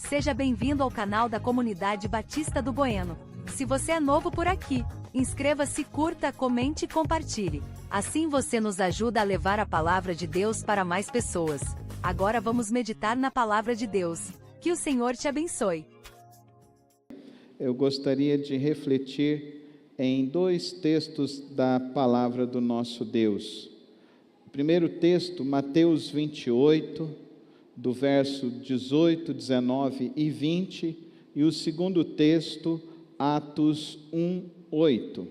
Seja bem-vindo ao canal da Comunidade Batista do Bueno. Se você é novo por aqui, inscreva-se, curta, comente e compartilhe. Assim você nos ajuda a levar a palavra de Deus para mais pessoas. Agora vamos meditar na palavra de Deus. Que o Senhor te abençoe. Eu gostaria de refletir em dois textos da palavra do nosso Deus. O primeiro texto, Mateus 28, do verso 18, 19 e 20, e o segundo texto, Atos 1, 8.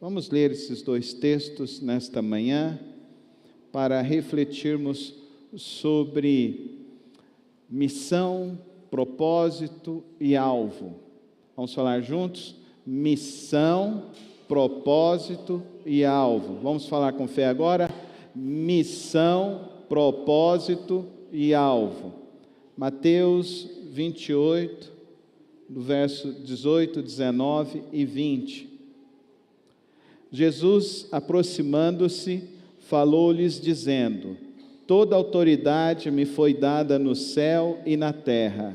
Vamos ler esses dois textos nesta manhã para refletirmos sobre missão, propósito e alvo. Vamos falar juntos? Missão, propósito e alvo. Vamos falar com fé agora? Missão, propósito e alvo. Mateus 28, do verso 18, 19 e 20. Jesus, aproximando-se, falou-lhes dizendo: toda autoridade me foi dada no céu e na terra.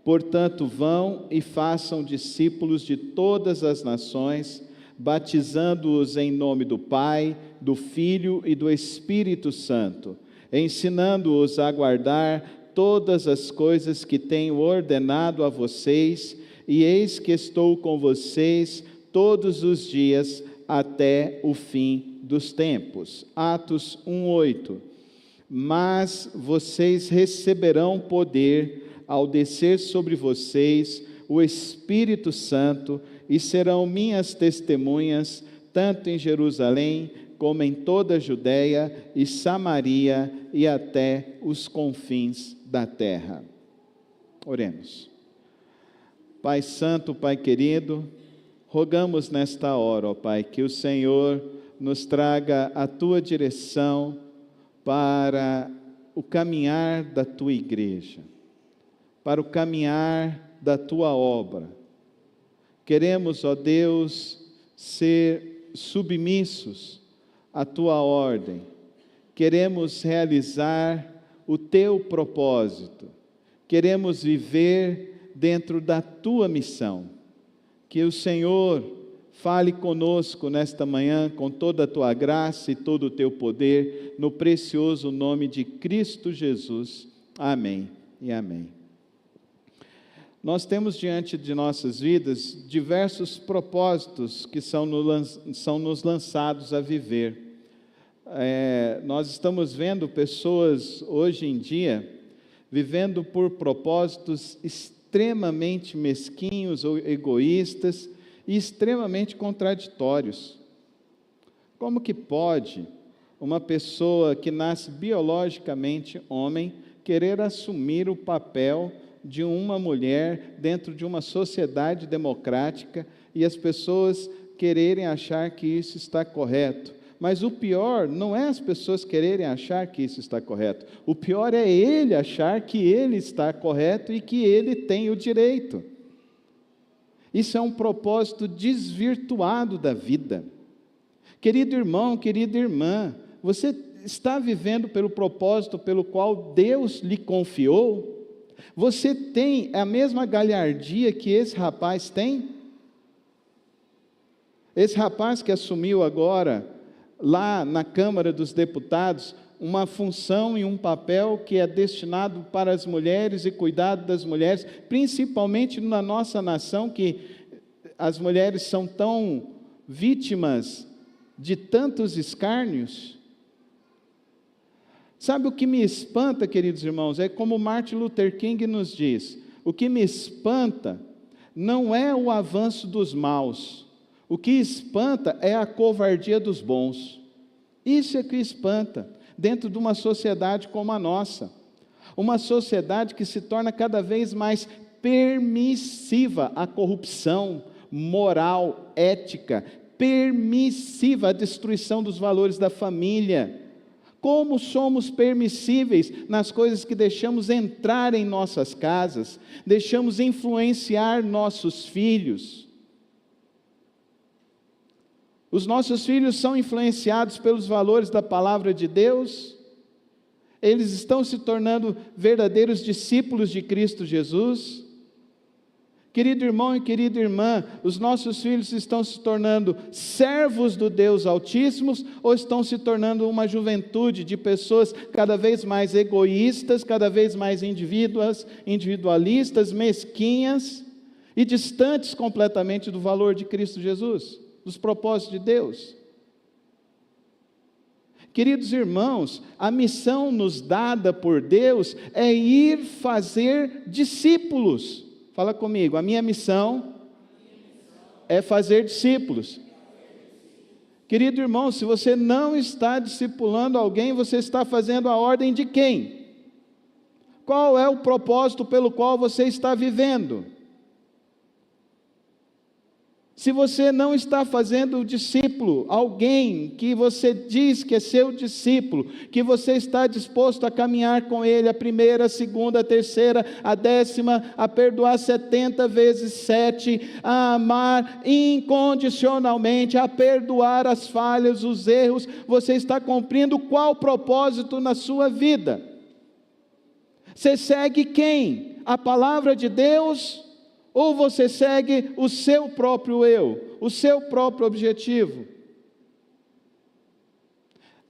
Portanto, vão e façam discípulos de todas as nações, batizando-os em nome do Pai, do Filho e do Espírito Santo, ensinando-os a guardar todas as coisas que tenho ordenado a vocês, e eis que estou com vocês todos os dias até o fim dos tempos. Atos 1:8. Mas vocês receberão poder ao descer sobre vocês o Espírito Santo, e serão minhas testemunhas, tanto em Jerusalém, como em toda a Judéia e Samaria, e até os confins da terra. Oremos. Pai Santo, Pai querido, rogamos nesta hora, ó Pai, que o Senhor nos traga a Tua direção para o caminhar da Tua igreja, para o caminhar da Tua obra. Queremos, ó Deus, ser submissos à Tua ordem. Queremos realizar o Teu propósito. Queremos viver dentro da Tua missão. Que o Senhor fale conosco nesta manhã com toda a Tua graça e todo o Teu poder, no precioso nome de Cristo Jesus. Amém e amém. Nós temos diante de nossas vidas diversos propósitos que são nos lançados a viver. Nós estamos vendo pessoas hoje em dia vivendo por propósitos extremamente mesquinhos ou egoístas e extremamente contraditórios. Como que pode uma pessoa que nasce biologicamente homem querer assumir o papel de uma mulher dentro de uma sociedade democrática e as pessoas quererem achar que isso está correto? Mas o pior não é as pessoas quererem achar que isso está correto. O pior é ele achar que ele está correto e que ele tem o direito. Isso é um propósito desvirtuado da vida. Querido irmão, querida irmã, você está vivendo pelo propósito pelo qual Deus lhe confiou? Você tem a mesma galhardia que esse rapaz tem? Esse rapaz que assumiu agora, lá na Câmara dos Deputados, uma função e um papel que é destinado para as mulheres e cuidado das mulheres, principalmente na nossa nação, que as mulheres são tão vítimas de tantos escárnios. Sabe o que me espanta, queridos irmãos? É como Martin Luther King nos diz: o que me espanta não é o avanço dos maus, o que espanta é a covardia dos bons. Isso é que espanta, dentro de uma sociedade como a nossa. Uma sociedade que se torna cada vez mais permissiva à corrupção moral, ética, permissiva à destruição dos valores da família. Como somos permissíveis nas coisas que deixamos entrar em nossas casas, deixamos influenciar nossos filhos. Os nossos filhos são influenciados pelos valores da palavra de Deus, eles estão se tornando verdadeiros discípulos de Cristo Jesus. Querido irmão e querida irmã, os nossos filhos estão se tornando servos do Deus Altíssimo ou estão se tornando uma juventude de pessoas cada vez mais egoístas, cada vez mais individualistas, mesquinhas e distantes completamente do valor de Cristo Jesus, dos propósitos de Deus? Queridos irmãos, a missão nos dada por Deus é ir fazer discípulos. Fala comigo, a minha missão é fazer discípulos. Querido irmão, se você não está discipulando alguém, você está fazendo a ordem de quem? Qual é o propósito pelo qual você está vivendo? Se você não está fazendo o discípulo, alguém que você diz que é seu discípulo, que você está disposto a caminhar com ele a primeira, a segunda, a terceira, a 10ª, a perdoar 70 vezes 7, a amar incondicionalmente, a perdoar as falhas, os erros, você está cumprindo qual propósito na sua vida? Você segue quem? A palavra de Deus? Ou você segue o seu próprio eu, o seu próprio objetivo?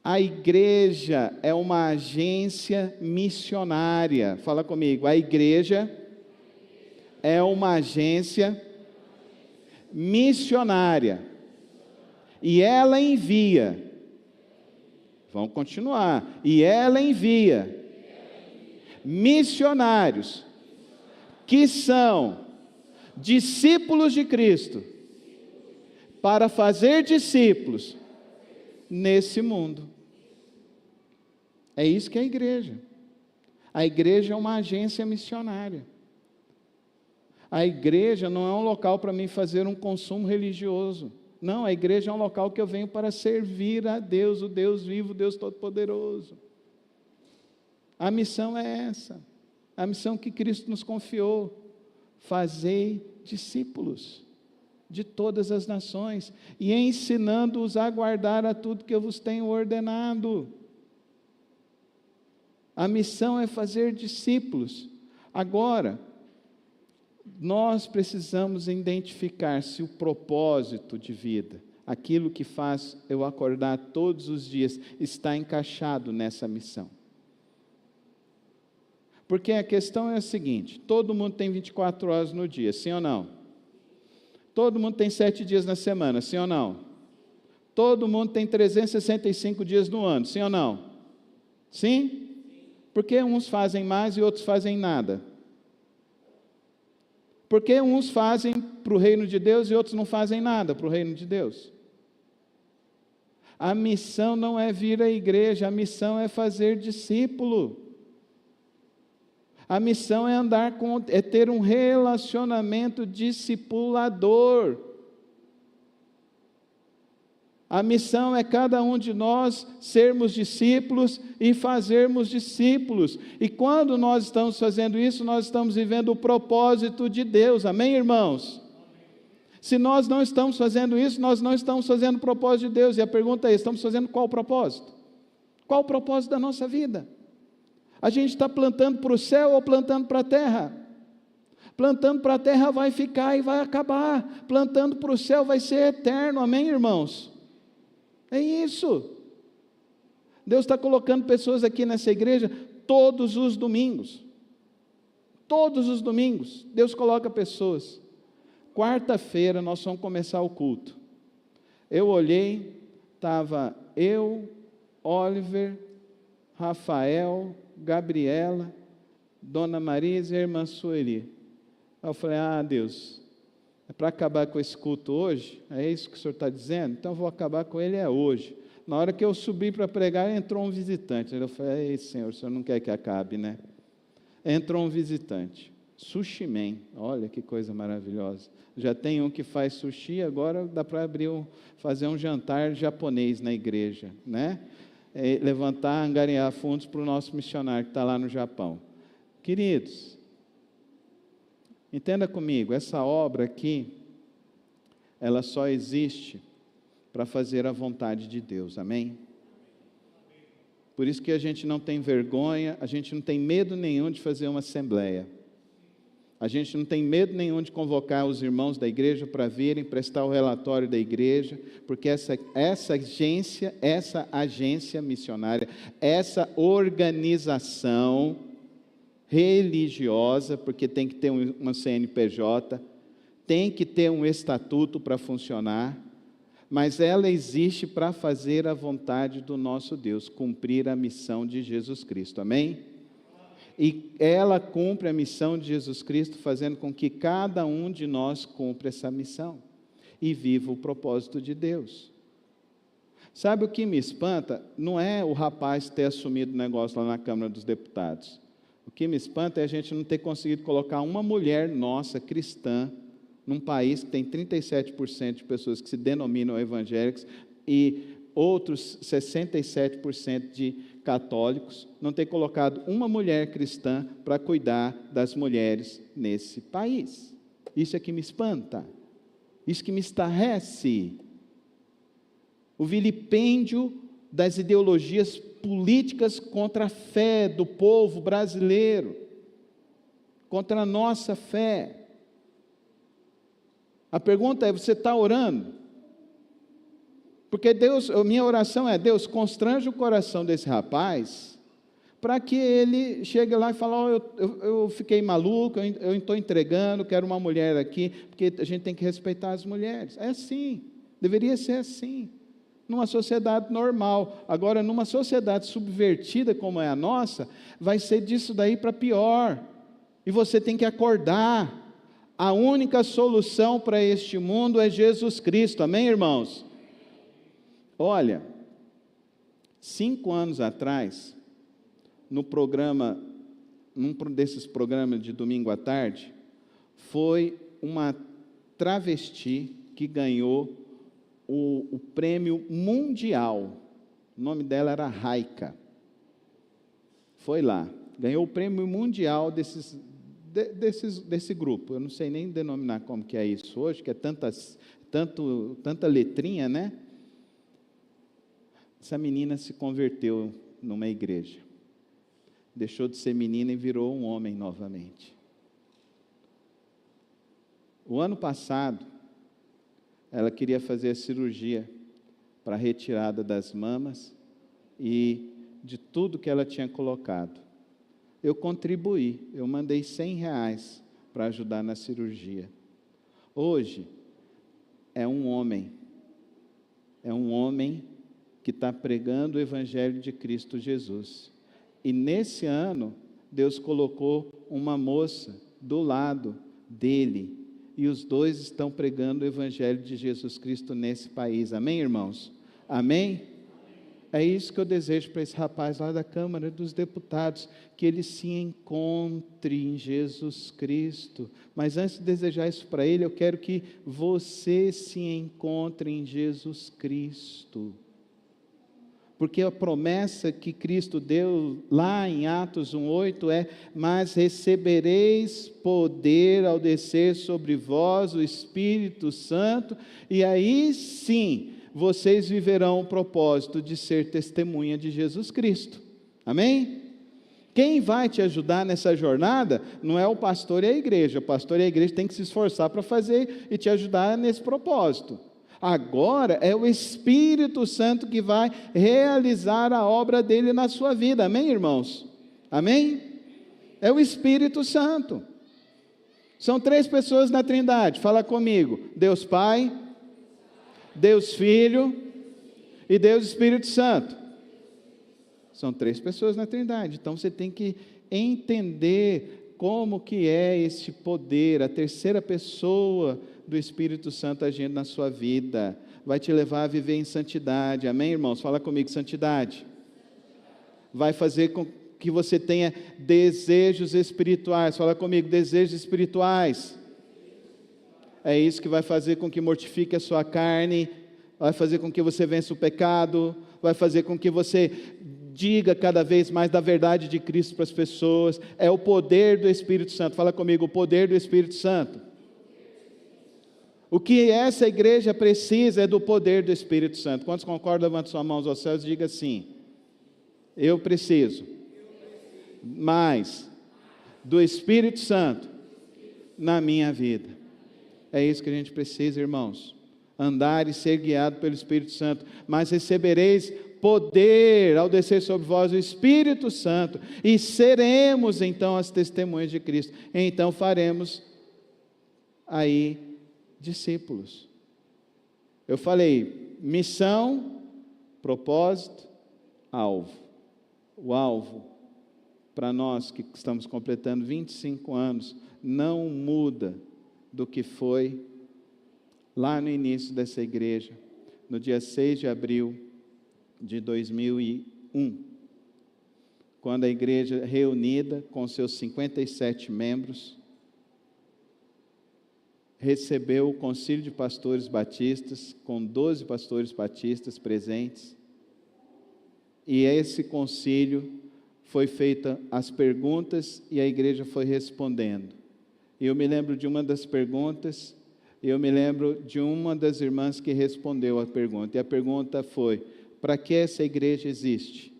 A igreja é uma agência missionária. Fala comigo, a igreja é uma agência missionária. E ela envia. Vamos continuar. E ela envia missionários que são discípulos de Cristo, para fazer discípulos nesse mundo. É isso que é a igreja. A igreja é uma agência missionária. A igreja não é um local para mim fazer um consumo religioso. Não, a igreja é um local que eu venho para servir a Deus, o Deus vivo, o Deus Todo-Poderoso. A missão é essa. A missão que Cristo nos confiou. Fazei discípulos de todas as nações, e ensinando-os a guardar a tudo que eu vos tenho ordenado. A missão é fazer discípulos. Agora, nós precisamos identificar se o propósito de vida, aquilo que faz eu acordar todos os dias, está encaixado nessa missão. Porque a questão é a seguinte, todo mundo tem 24 horas no dia, sim ou não? Todo mundo tem 7 dias na semana, sim ou não? Todo mundo tem 365 dias no ano, sim ou não? Sim? Por que uns fazem mais e outros fazem nada? Por que uns fazem para o reino de Deus e outros não fazem nada para o reino de Deus? A missão não é vir à igreja, a missão é fazer discípulo. A missão é é ter um relacionamento discipulador. A missão é cada um de nós sermos discípulos e fazermos discípulos. E quando nós estamos fazendo isso, nós estamos vivendo o propósito de Deus. Amém, irmãos? Se nós não estamos fazendo isso, nós não estamos fazendo o propósito de Deus. E a pergunta é, estamos fazendo qual propósito? Qual o propósito da nossa vida? A gente está plantando para o céu ou plantando para a terra? Plantando para a terra vai ficar e vai acabar. Plantando para o céu vai ser eterno. Amém, irmãos? É isso. Deus está colocando pessoas aqui nessa igreja todos os domingos. Todos os domingos. Deus coloca pessoas. Quarta-feira nós vamos começar o culto. Eu olhei, estava eu, Oliver, Rafael, Gabriela, Dona Marisa e a irmã Sueli. Eu falei, Deus, é para acabar com esse culto hoje? É isso que o senhor está dizendo? Então eu vou acabar com ele hoje. Na hora que eu subi para pregar, entrou um visitante. Eu falei, ei Senhor, o senhor não quer que acabe, né? Entrou um visitante, Sushi Man, olha que coisa maravilhosa. Já tem um que faz sushi, agora dá para fazer um jantar japonês na igreja, né? Levantar, angariar fundos para o nosso missionário que está lá no Japão. Queridos, entenda comigo, essa obra aqui, ela só existe para fazer a vontade de Deus, amém? Por isso que a gente não tem vergonha, a gente não tem medo nenhum de fazer uma assembleia. A gente não tem medo nenhum de convocar os irmãos da igreja para virem prestar o relatório da igreja, porque essa agência missionária, essa organização religiosa, porque tem que ter uma CNPJ, tem que ter um estatuto para funcionar, mas ela existe para fazer a vontade do nosso Deus, cumprir a missão de Jesus Cristo, amém? E ela cumpre a missão de Jesus Cristo, fazendo com que cada um de nós cumpra essa missão e viva o propósito de Deus. Sabe o que me espanta? Não é o rapaz ter assumido o negócio lá na Câmara dos Deputados. O que me espanta é a gente não ter conseguido colocar uma mulher nossa, cristã, num país que tem 37% de pessoas que se denominam evangélicos e outros 67% de católicos, não ter colocado uma mulher cristã para cuidar das mulheres nesse país. Isso é que me espanta, isso que me estarrece. O vilipêndio das ideologias políticas contra a fé do povo brasileiro, contra a nossa fé. A pergunta é, você está orando? Porque Deus, a minha oração é, Deus, constrange o coração desse rapaz, para que ele chegue lá e fale, eu fiquei maluco, eu estou entregando, quero uma mulher aqui, porque a gente tem que respeitar as mulheres. É assim, deveria ser assim, numa sociedade normal. Agora, numa sociedade subvertida como é a nossa, vai ser disso daí para pior, e você tem que acordar. A única solução para este mundo é Jesus Cristo, amém, irmãos? Olha, 5 anos atrás, num desses programas de domingo à tarde, foi uma travesti que ganhou o prêmio mundial. O nome dela era Raika. Foi lá, ganhou o prêmio mundial desse grupo. Eu não sei nem denominar como que é isso hoje, que é tanta letrinha, né? Essa menina se converteu numa igreja, deixou de ser menina e virou um homem novamente. O ano passado, ela queria fazer a cirurgia para a retirada das mamas e de tudo que ela tinha colocado. Eu contribuí, eu mandei R$100 para ajudar na cirurgia. Hoje, é um homem que está pregando o Evangelho de Cristo Jesus. E nesse ano, Deus colocou uma moça do lado dele, e os dois estão pregando o Evangelho de Jesus Cristo nesse país. Amém, irmãos? Amém? É isso que eu desejo para esse rapaz lá da Câmara dos Deputados, que ele se encontre em Jesus Cristo. Mas antes de desejar isso para ele, eu quero que você se encontre em Jesus Cristo. Porque a promessa que Cristo deu lá em Atos 1:8 é: mas recebereis poder ao descer sobre vós o Espírito Santo, e aí sim, vocês viverão o propósito de ser testemunha de Jesus Cristo. Amém? Quem vai te ajudar nessa jornada não é o pastor e a igreja. O pastor e a igreja têm que se esforçar para fazer e te ajudar nesse propósito. Agora é o Espírito Santo que vai realizar a obra dele na sua vida, amém, irmãos? Amém? É o Espírito Santo. São 3 pessoas na Trindade, fala comigo: Deus Pai, Deus Filho e Deus Espírito Santo. São 3 pessoas na Trindade, então você tem que entender como que é esse poder, a terceira pessoa do Espírito Santo agindo na sua vida, vai te levar a viver em santidade, amém, irmãos? Fala comigo, santidade. Vai fazer com que você tenha desejos espirituais, fala comigo, desejos espirituais. É isso que vai fazer com que mortifique a sua carne, vai fazer com que você vença o pecado, vai fazer com que você diga cada vez mais da verdade de Cristo para as pessoas. É o poder do Espírito Santo, fala comigo, o poder do Espírito Santo. O que essa igreja precisa é do poder do Espírito Santo. Quantos concordam? Levante suas mãos aos céus e diga assim: eu preciso mais do Espírito Santo na minha vida. É isso que a gente precisa, irmãos. Andar e ser guiado pelo Espírito Santo. Mas recebereis poder ao descer sobre vós o Espírito Santo, e seremos então as testemunhas de Cristo. Então faremos aí discípulos. Eu falei, missão, propósito, alvo. O alvo, para nós que estamos completando 25 anos, não muda do que foi lá no início dessa igreja, no dia 6 de abril de 2001, quando a igreja reunida com seus 57 membros, recebeu o Concílio de Pastores Batistas, com 12 pastores batistas presentes, e esse concílio foi feita as perguntas e a igreja foi respondendo. E eu me lembro de uma das perguntas, eu me lembro de uma das irmãs que respondeu a pergunta, e a pergunta foi: para que essa igreja existe?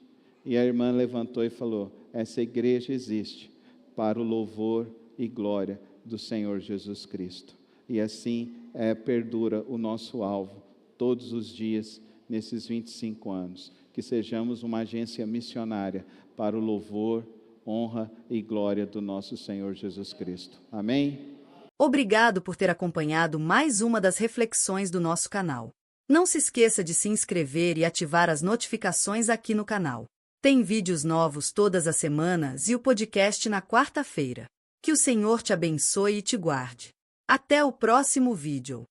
E a irmã levantou e falou: essa igreja existe para o louvor e glória do Senhor Jesus Cristo. E assim perdura o nosso alvo todos os dias nesses 25 anos. Que sejamos uma agência missionária para o louvor, honra e glória do nosso Senhor Jesus Cristo. Amém? Obrigado por ter acompanhado mais uma das reflexões do nosso canal. Não se esqueça de se inscrever e ativar as notificações aqui no canal. Tem vídeos novos todas as semanas e o podcast na quarta-feira. Que o Senhor te abençoe e te guarde. Até o próximo vídeo.